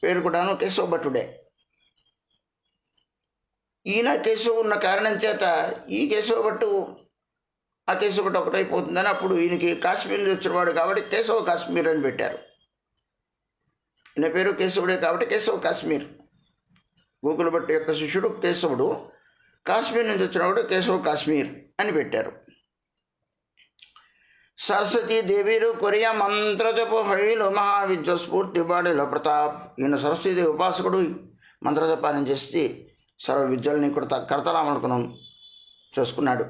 పేరు కూడాను కేశవ భట్టుడే. ఈయన కేశవ ఉన్న కారణం చేత ఈ కేశవ భట్టు ఆ కేశవ భట్టు ఒకటైపోతుందని అప్పుడు ఈయనకి కాశ్మీర్ నుంచి వచ్చినవాడు కాబట్టి కేశవ కాశ్మీర్ అని పెట్టారు. ఈయన పేరు కేశవుడే కాబట్టి కేశవ కాశ్మీర్. గోకుల భట్టు యొక్క శిష్యుడు కేశవుడు, కాశ్మీర్ నుంచి వచ్చినవాడు కేశవ కాశ్మీర్ అని పెట్టారు. సరస్వతీ దేవీరు కొరియా మంత్రజప హైలు మహావిద్య స్ఫూర్తి బాడీలో ప్రతాప్. ఈయన సరస్వతీదేవి ఉపాసకుడు, మంత్రజపాన్ని చేసి సర్వ విద్యల్ని కూడా కరతలామనుకున్నాం చేసుకున్నాడు.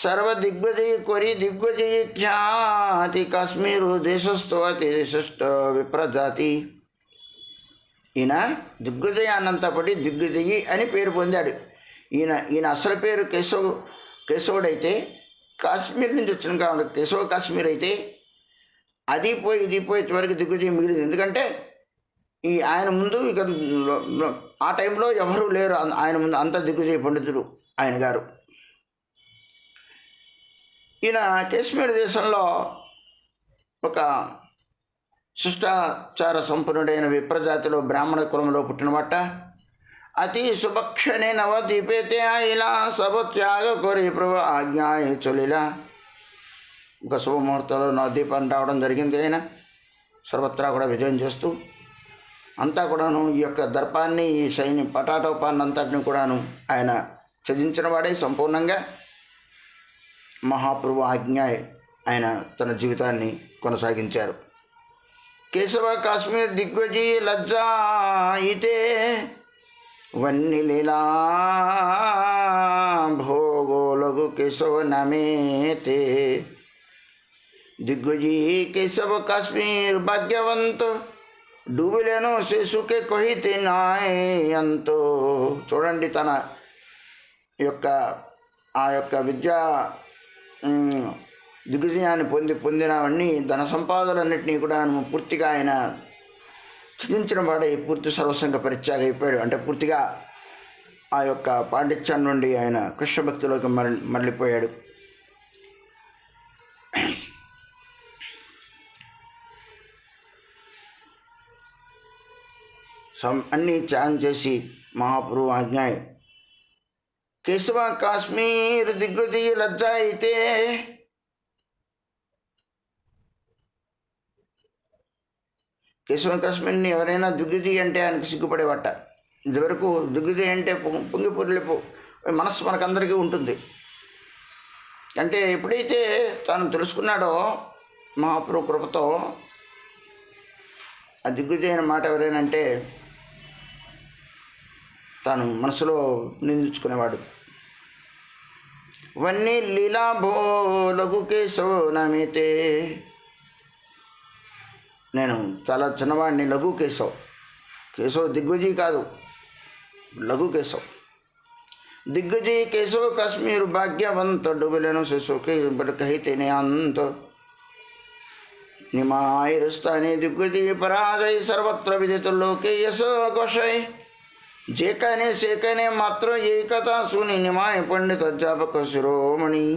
సర్వ దిగ్విజయ కొరి దిగ్విజయ ఖ్యాతి కాశ్మీరు దేశస్థో అతి దేశస్థ విప్రజాతి. ఈయన దిగ్విజయాన్నంతా పడి దిగ్విజయి అని పేరు పొందాడు. ఈయన అసలు పేరు కేశవుడైతే కాశ్మీర్ నుంచి వచ్చిన కాబట్టి కేశవ కాశ్మీర్ అయితే అది పోయి ఇది పోయి చివరికి దిగ్విజయం మిగిలింది. ఎందుకంటే ఆయన ముందు ఇక ఆ టైంలో ఎవరూ లేరు ఆయన ముందు, అంత దిగ్విజయ పండితుడు ఆయన గారు. ఈయన కాశ్మీర్ దేశంలో ఒక శిష్టాచార సంపన్నుడైన విప్రజాతిలో బ్రాహ్మణ కులంలో పుట్టినవాట. అతి సుభక్షణే నవదీపేతే ఇలా సభత్యాగ కోరి ప్రభు ఆజ్ఞాయ చొలిలా. ఒక శుభముహూర్తంలో నవదీపాన్ని రావడం జరిగింది. ఆయన సర్వత్రా కూడా విజయం చేస్తూ అంతా కూడాను ఈ యొక్క దర్పాన్ని, ఈ పటాటోపాన్ని అంతటిని కూడాను ఆయన ఛేదించిన వాడే సంపూర్ణంగా. మహాప్రభు ఆజ్ఞ ఆయన తన జీవితాన్ని కొనసాగించారు. కేశవ కాశ్మీర్ దిగ్విజయ లజ్జా అయితే వన్నిలీలా భోగోలగు కేశవ నమేతే. దిగ్విజయీ కేశవ కాశ్మీర్ భాగ్యవంతో డూబిలేను శిశుకే కొహితే నాయంతో. చూడండి, తన యొక్క ఆ యొక్క విద్యా దిగ్విజయాన్ని పొందినవన్నీ ధన సంపాదనలన్నింటినీ కూడా పూర్తిగా ఆయన ఛేదించిన వాడే పూర్తి సర్వసంగ పరిత్యాగ అయిపోయాడు. అంటే పూర్తిగా ఆ యొక్క పాండిత్యం నుండి ఆయన కృష్ణ భక్తిలోకి మరలిపోయాడు. అన్నీ త్యాగం చేసి మహాప్రభు ఆజ్ఞ కేశవ కాశ్మీర్ దిగ్విజయ లజ్జ అయితే. కేశవ కాశ్మీర్ని ఎవరైనా దిగ్విజయ అంటే ఆయనకు సిగ్గుపడేవాట. ఇదివరకు దిగ్విజయ అంటే పొంగి పొర్లిపో మనస్సు మనకందరికీ ఉంటుంది. అంటే ఎప్పుడైతే తాను తెలుసుకున్నాడో మహాప్రభు కృపతో, ఆ దిగ్విజయ అయిన మాట ఎవరైనా అంటే తాను మనసులో నిందించుకునేవాడు. వన్నీ లీలా భో లఘు కేశవ నమితే, నేను చాలా చిన్నవాడిని, లఘు కేశవ్. కేశవ్ దిగ్విజయ్ కాదు, లఘు కేశవ్. దిగ్విజయ్ కేశవ కాశ్మీర్ భాగ్యవంత డుబిలను శిశుకి కహితేనే అంత निमाय रस्ताने दिग्विजय पराजय सर्वत्र विदित लोके यश घोषय. जे कहने से कहने मात्र यही कथा सुनी निमाय पंडित अध्यापक शिरोमणि.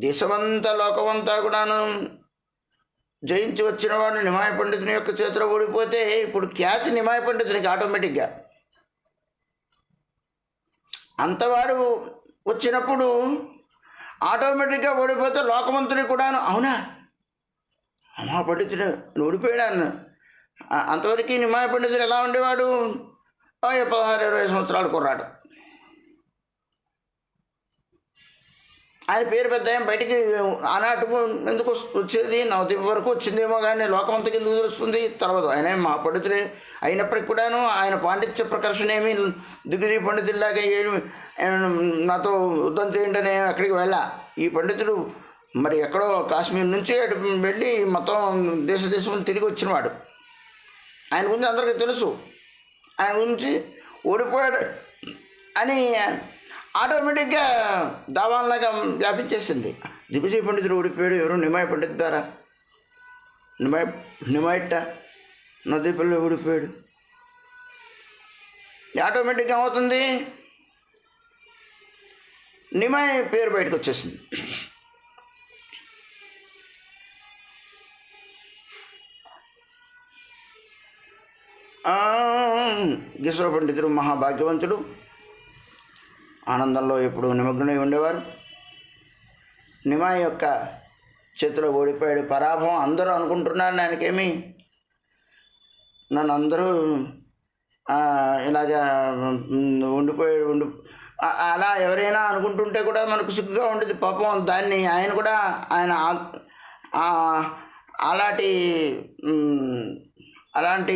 దేశమంతా లోకమంతా కూడాను జయించి వచ్చిన వాడు నిమాయ పండితుని యొక్క చేతిలో ఓడిపోతే ఇప్పుడు ఖ్యాతి నిమాయ పండితునికి ఆటోమేటిక్గా. అంతవాడు వచ్చినప్పుడు ఆటోమేటిక్గా ఓడిపోతే లోకమంతుని కూడాను అవునా అమ్మా పండితుడు ఓడిపోయాడు అన్న. అంతవరకు నిమాయ పండితుడు ఎలా ఉండేవాడు? 16-20 సంవత్సరాలు కుర్రాడు. ఆయన పేరు పెద్ద బయటికి ఆనాటు ఎందుకు వచ్చేది, నవదీప వరకు వచ్చిందేమో కానీ లోకమంతకి ఎందుకు తెలుస్తుంది తర్వాత. ఆయన మా పండితుడే అయినప్పటికి కూడాను ఆయన పాండిత్య ప్రకర్షణ ఏమి దిగ్విజయ పండితుడిలాగా ఏమి నాతో యుద్ధం చేయండి అని అక్కడికి వెళ్ళా. ఈ పండితుడు మరి ఎక్కడో కాశ్మీర్ నుంచి అటు వెళ్ళి మొత్తం దేశం తిరిగి వచ్చినవాడు. ఆయన గురించి అందరికీ తెలుసు. ఆయన గురించి ఓడిపోయాడు అని ఆటోమేటిక్గా దావాన్లాగా వ్యాపించేసింది. దిగ్విజయ పండితుడు ఓడిపోయాడు, ఎవరు నిమాయ పండితు ద్వారా. నిమాయట్ట నదీపల్లి ఓడిపోయాడు. ఆటోమేటిక్గా ఏమవుతుంది, నిమాయ పేరు బయటకు వచ్చేసింది. కేశవ పండితుడు మహాభాగ్యవంతుడు, ఆనందంలో ఎప్పుడు నిమగ్నమై ఉండేవారు. నిమాయ యొక్క చేతిలో ఓడిపోయాడు, పరాభవం. అందరూ అనుకుంటున్నారు ఆయనకేమి, నన్ను అందరూ ఇలాగా ఉండిపోయాడు అలా ఎవరైనా అనుకుంటుంటే కూడా మనకు సిగ్గుగా ఉండేది పాపం. దాన్ని ఆయన కూడా ఆయన అలాంటి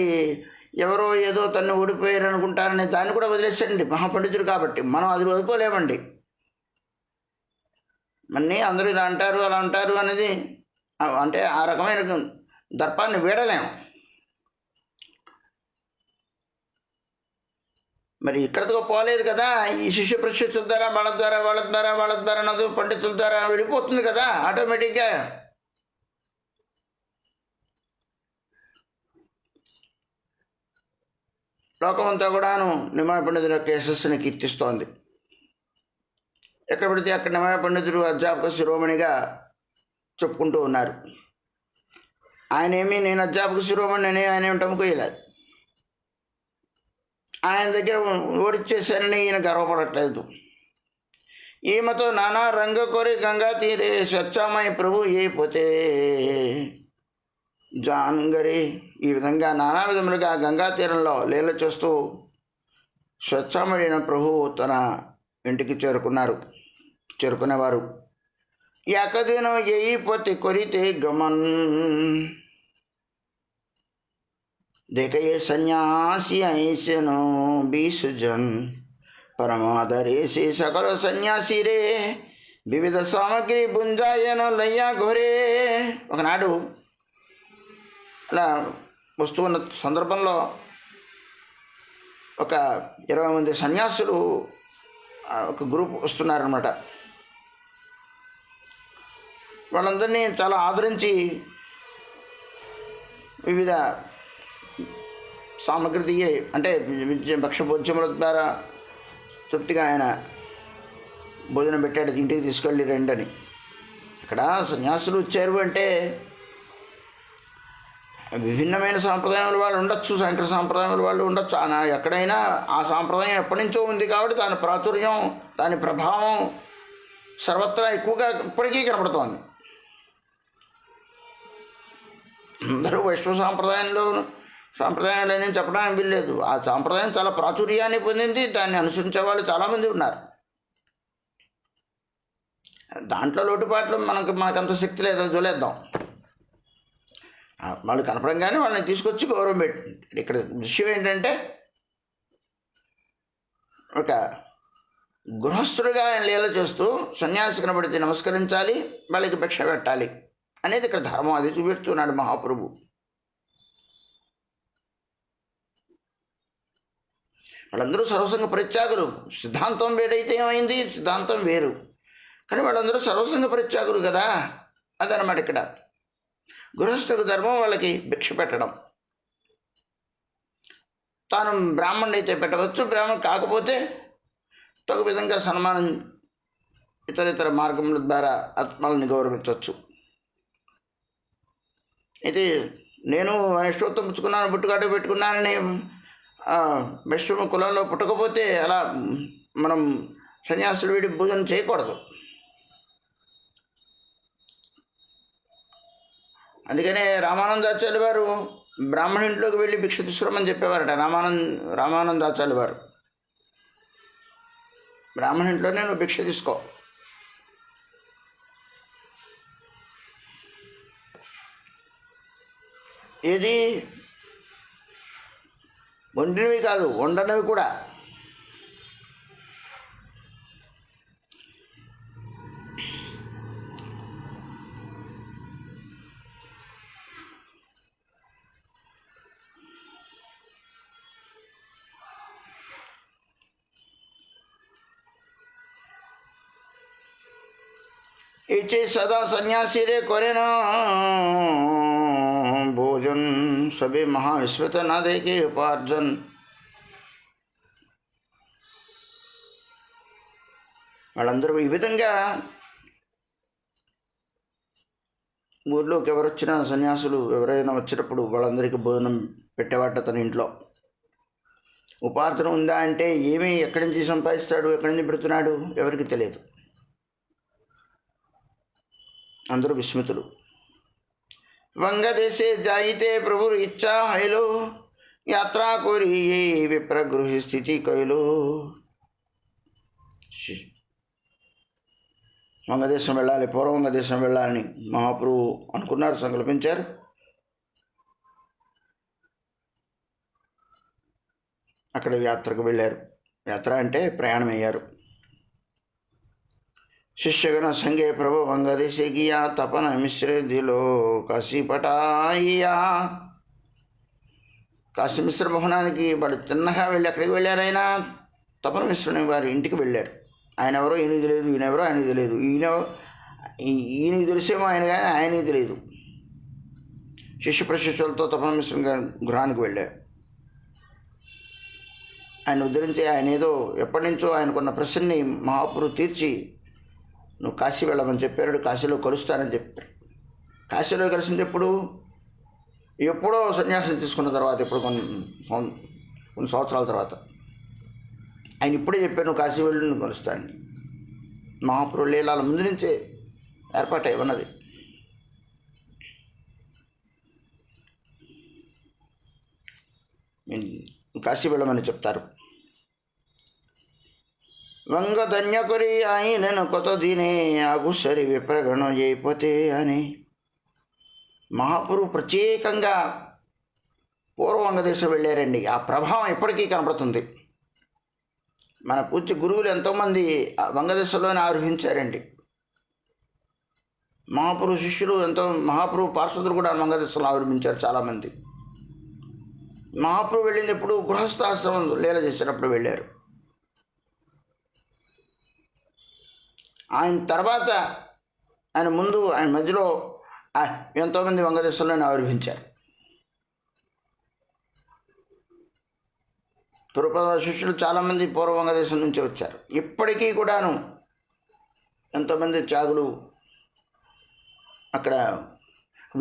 ఎవరో ఏదో తను ఓడిపోయారు అనుకుంటారని దాన్ని కూడా వదిలేసండి. మహాపండితుడు కాబట్టి మనం అది వదులుకోలేమండి. మన్ని అందరూ ఇలా అంటారు అలా అంటారు అనేది అంటే ఆ రకమైన దర్పాన్ని వీడలేము. మరి ఇక్కడతో పోలేదు కదా, ఈ శిష్య ప్రశిష్యుల ద్వారా వాళ్ళ ద్వారా నదు పండితుల ద్వారా వెళ్ళిపోతుంది కదా ఆటోమేటిక్గా. లోకమంతా కూడాను నిమాయ పండితుడి యొక్క యశస్సుని కీర్తిస్తోంది. ఎక్కడ పడితే అక్కడ నిమాయ పండితుడు అధ్యాపక శిరోమణిగా చెప్పుకుంటూ ఉన్నారు. ఆయనేమి నేను అధ్యాపక శిరోమణి అని ఆయన ఏమి టముకోయలేదు. ఆయన దగ్గర ఓడిచ్చేశారని ఈయన గర్వపడట్లేదు. ఈమెతో నానా రంగ కోరి గంగా తీరే స్వచ్ఛమై ప్రభు ఏ పోతే జాన్గరి. ఈ విధంగా నానా విధములుగా గంగా తీరంలో లీల చేస్తూ స్వచ్ఛమైన ప్రభు తన ఇంటికి చేరుకునేవారు. ఎకదినం ఎయి పోతే కొరితే గమన్ देखये सन्यासी ऐसनो 20 जन परमादरे से सकल సన్యాసి రే వివిధ సామగ్రి బుంజాయన లయ్యా ఘోరే. ఒకనాడు అలా వస్తూ ఉన్న సందర్భంలో ఒక 20 మంది సన్యాసులు ఒక గ్రూప్ వస్తున్నారనమాట. వాళ్ళందరినీ చాలా ఆదరించి వివిధ సామగ్రి అంటే భక్ష్యభోజ్యముల ద్వారా తృప్తిగా ఆయన భోజనం పెట్టాడు. ఇంటికి తీసుకెళ్ళి రండని. ఇక్కడ సన్యాసులు వచ్చారు అంటే విభిన్నమైన సాంప్రదాయాల వాళ్ళు ఉండొచ్చు, శంకర సాంప్రదాయాల వాళ్ళు ఉండొచ్చు. ఎక్కడైనా ఆ సాంప్రదాయం ఎప్పటి నుంచో ఉంది కాబట్టి దాని ప్రాచుర్యం, దాని ప్రభావం సర్వత్రా ఎక్కువగా ఇప్పటికీ కనబడుతోంది. అందరూ వైష్ణవ సాంప్రదాయాలని చెప్పడానికి వీల్లేదు. ఆ సాంప్రదాయం చాలా ప్రాచుర్యాన్ని పొందింది. దాన్ని అనుసరించే వాళ్ళు చాలామంది ఉన్నారు. దాంట్లో లోటుపాట్లు మనకంత శక్తి లేదు, అది చూలేద్దాం. వాళ్ళు కనపడంగానే వాళ్ళని తీసుకొచ్చి గౌరవం పెట్టి, ఇక్కడ విషయం ఏంటంటే ఒక గృహస్థుడిగా ఆయన లీల చేస్తూ సన్యాసి కనబడితే నమస్కరించాలి, వాళ్ళకి భిక్ష పెట్టాలి అనేది ఇక్కడ ధర్మం. అది చూపెడుతున్నాడు మహాప్రభు. వాళ్ళందరూ సర్వసంగ పరిత్యాగులు. సిద్ధాంతం వేడైతే ఏమైంది, సిద్ధాంతం వేరు, కానీ వాళ్ళందరూ సర్వసంగ పరిత్యాగులు కదా. అదనమాట ఇక్కడ గృహస్థులకు ధర్మం వాళ్ళకి భిక్ష పెట్టడం. తాను బ్రాహ్మణుడు అయితే పెట్టవచ్చు, బ్రాహ్మణుడు కాకపోతే తగు విధంగా సన్మానం ఇతర మార్గముల ద్వారా ఆత్మల్ని గౌరవించవచ్చు. అయితే నేను వైష్ణవత్వం పుచ్చుకున్నాను, బుట్టుగాడు పెట్టుకున్నానని వైష్ణవ కులంలో పుట్టకపోతే అలా మనం సన్యాసులు వీడి భోజనం చేయకూడదు. అందుకనే రామానందాచార్యులు వారు బ్రాహ్మణ ఇంట్లోకి వెళ్ళి భిక్ష తీసుకురమని చెప్పేవారట. రామానందాచార్యులు వారు బ్రాహ్మణ ఇంట్లోనే నువ్వు భిక్ష తీసుకో. ఏది వండినవి కాదు, వండనవి కూడా. इचे सदा सन्यासी रे करे न भोजन, सभी महाविश्वत न देखे उपार्जन. వాళ్ళందరూ ఈ విధంగా ఊర్లోకి ఎవరు వచ్చినా, సన్యాసులు ఎవరైనా వచ్చినప్పుడు వాళ్ళందరికీ భోజనం పెట్టేవాట తన ఇంట్లో. ఉపార్జన ఉందా అంటే ఏమీ, ఎక్కడి నుంచి సంపాదిస్తాడు, ఎక్కడి నుంచి పెడుతున్నాడు ఎవరికి తెలియదు. అందరూ విస్మితులు. వంగదేశే జాయితే ప్రభు ఇచ్చా హైలో, యాత్రా కోరి విప్రగృహి స్థితి కైలో. వంగదేశం వెళ్ళాలి, పూర్వ వంగదేశం వెళ్ళాలని మహాప్రభు అనుకున్నారు, సంకల్పించారు. అక్కడ యాత్రకు వెళ్ళారు. యాత్ర అంటే ప్రయాణం అయ్యారు. शिष्यगण संगे प्रभु వంగదేశే గియా, తపన మిశ్రే దిలో కాశీ పటాయియా. కాశీ మిశ్ర భవనానికి వాడు చిన్నగా వెళ్ళి అక్కడికి వెళ్ళారు. ఆయన తపన మిశ్రుని వారి ఇంటికి వెళ్ళారు. ఆయన ఎవరో ఈయనకి తెలియదు, ఈయన ఎవరో ఆయనకి తెలియదు. ఈయనకి తెలిసేమో ఆయన, కానీ ఆయనకి తెలియదు. శిష్య ప్రశిష్యులతో తపన మిశ్రుని గృహానికి వెళ్ళారు. ఆయన ఉద్ధరించి, ఆయన ఏదో ఎప్పటి నుంచో ఆయనకున్న ప్రశ్నని మహాపురు తీర్చి నువ్వు కాశీ వెళ్ళమని చెప్పారు. కాశీలో కలుస్తానని చెప్పారు. కాశీలో కలిసింది ఎప్పుడో సన్యాసం తీసుకున్న తర్వాత, ఎప్పుడు కొన్ని సంవత్సరాల తర్వాత. ఆయన ఇప్పుడే చెప్పారు, నువ్వు కాశీ వెళ్ళి నువ్వు కలుస్తానని. మహాప్రభు లీలాల ముందు నుంచే ఏర్పాటై ఉన్నది. కాశీ వెళ్ళమని చెప్తారు. వంగ ధన్యకురి ఆయనను కొత్త దినే ఆగుసరి విప్రగణ అయిపోతే అని. మహాపురు ప్రత్యేకంగా పూర్వ వంగదేశం వెళ్ళారండి. ఆ ప్రభావం ఇప్పటికీ కనపడుతుంది. మన పూజ్య గురువులు ఎంతోమంది వంగదేశంలోనే ఆరోహించారండి. మహాపురు శిష్యులు మహాపురు పార్షదులు కూడా వంగదేశంలో ఆవిర్భించారు చాలామంది. మహాపురు వెళ్ళింది ఎప్పుడు గృహస్థాశ్రమం లీల చేసేటప్పుడు వెళ్ళారు. ఆయన తర్వాత, ఆయన ముందు, ఆయన మధ్యలో ఎంతోమంది వంగదేశంలోనే ఆవిర్భించారు. పూర్వపద శిష్యులు చాలామంది పూర్వ వంగదేశం నుంచి వచ్చారు. ఇప్పటికీ కూడాను ఎంతోమంది త్యాగులు అక్కడ.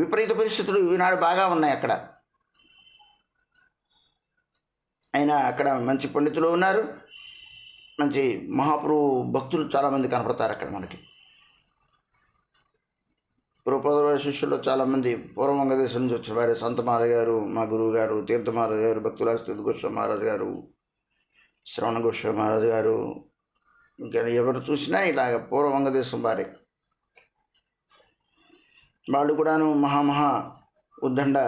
విపరీత పరిస్థితులు ఈనాడు బాగా ఉన్నాయి అక్కడ. అయినా అక్కడ మంచి పండితులు ఉన్నారు, మంచి మహాప్రభు భక్తులు చాలామంది కనపడతారు అక్కడ మనకి. పూర్వపద శిష్యుల్లో చాలామంది పూర్వ వంగదేశం నుంచి వచ్చిన వారు. సంత మహారాజు గారు, మా గురువు గారు, తీర్థ మహారాజు గారు, భక్తుల స్థితి గోస్వామి మహారాజు గారు, శ్రవణ గోస్వామి మహారాజు గారు, ఇంకా ఎవరు చూసినా ఇలాగ పూర్వ వంగదేశం వారే. వాళ్ళు కూడాను మహా ఉద్దండ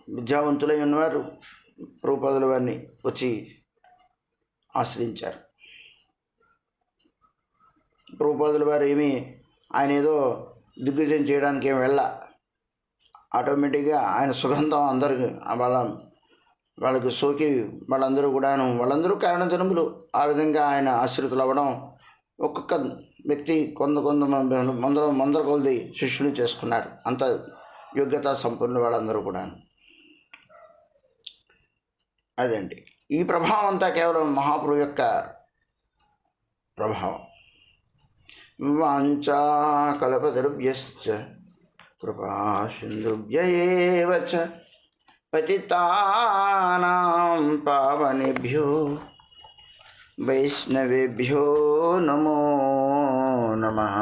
విద్యావంతులై ఉన్నవారు ప్రభుపాదుల వారిని వచ్చి ఆశ్రయించారు. ప్రభుపాదుల వారు ఆయన ఏదో దిగ్విజయం చేయడానికి వెళ్ళ, ఆటోమేటిక్గా ఆయన సుగంధం అందరికి వాళ్ళకి సోకి వాళ్ళందరూ కారణజన్ములు. ఆ విధంగా ఆయన ఆశ్రితులు అవ్వడం, ఒక్కొక్క వ్యక్తి కొందరు కొలది శిష్యులు చేసుకున్నారు. అంత యోగ్యతా సంపన్నులు వాళ్ళందరూ కూడా. అదండి, ఈ ప్రభావం అంతా కేవలం మహాప్రభు యొక్క ప్రభావం. వాంఛా కల్పతరుభ్యశ్చ కృపా సింధుభ్య ఏవ చ పతితానాం పావనేభ్యో వైష్ణవేభ్యో నమో నమః.